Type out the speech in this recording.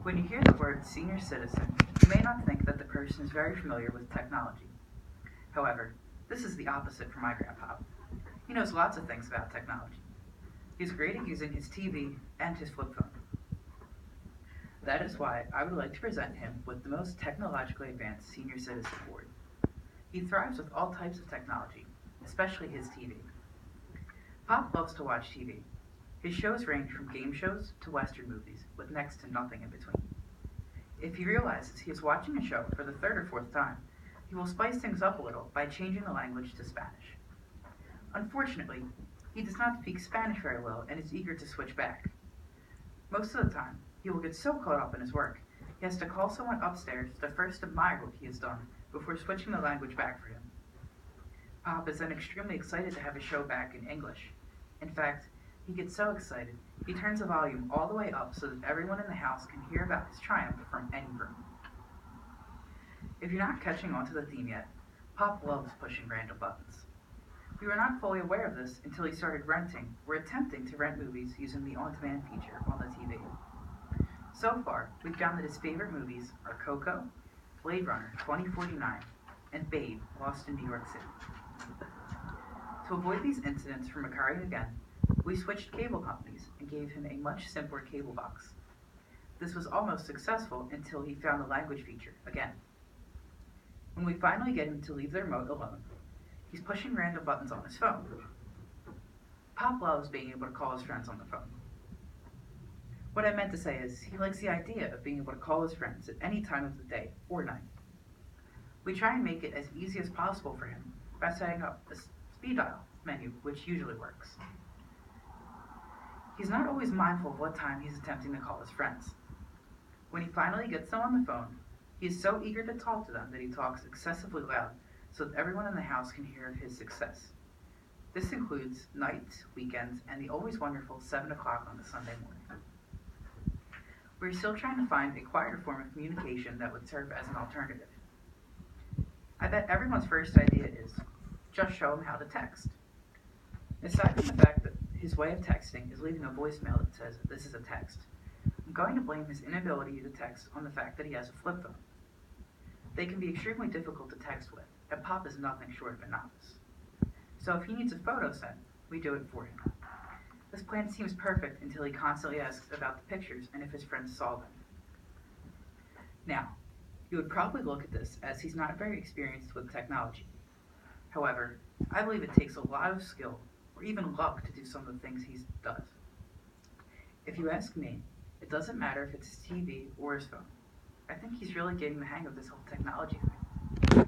When you hear the word senior citizen, you may not think that the person is very familiar with technology. However, this is the opposite for my grandpa. He knows lots of things about technology. He's great at using his TV and his flip phone. That is why I would like to present him with the most technologically advanced senior citizen award. He thrives with all types of technology, especially his TV. Pop loves to watch TV. His shows range from game shows to Western movies, with next to nothing in between. If he realizes he is watching a show for the third or fourth time, he will spice things up a little by changing the language to Spanish. Unfortunately, he does not speak Spanish very well and is eager to switch back. Most of the time, he will get so caught up in his work, he has to call someone upstairs to first admire what he has done before switching the language back for him. Pop is then extremely excited to have his show back in English. In fact, he gets so excited, he turns the volume all the way up so that everyone in the house can hear about his triumph from any room. If you're not catching on to the theme yet, Pop loves pushing random buttons. We were not fully aware of this until he started renting or attempting to rent movies using the on-demand feature on the TV. So far, we've found that his favorite movies are Coco, Blade Runner 2049, and Babe, Lost in New York City. To avoid these incidents from occurring again, we switched cable companies and gave him a much simpler cable box. This was almost successful until he found the language feature again. When we finally get him to leave the remote alone, he's pushing random buttons on his phone. Pop loves being able to call his friends on the phone. What I meant to say is, he likes the idea of being able to call his friends at any time of the day or night. We try and make it as easy as possible for him by setting up a speed dial menu, which usually works. He's not always mindful of what time he's attempting to call his friends. When he finally gets them on the phone, he is so eager to talk to them that he talks excessively loud so that everyone in the house can hear of his success. This includes nights, weekends, and the always wonderful 7 o'clock on a Sunday morning. We're still trying to find a quieter form of communication that would serve as an alternative. I bet everyone's first idea is, just show him how to text. Aside from the fact that his way of texting is leaving a voicemail that says, "This is a text," I'm going to blame his inability to text on the fact that he has a flip phone. They can be extremely difficult to text with, and Pop is nothing short of a novice. So if he needs a photo sent, we do it for him. This plan seems perfect until he constantly asks about the pictures and if his friends saw them. Now, you would probably look at this as he's not very experienced with technology. However, I believe it takes a lot of skill or even luck to do some of the things he does. If you ask me, it doesn't matter if it's his TV or his phone. I think he's really getting the hang of this whole technology thing.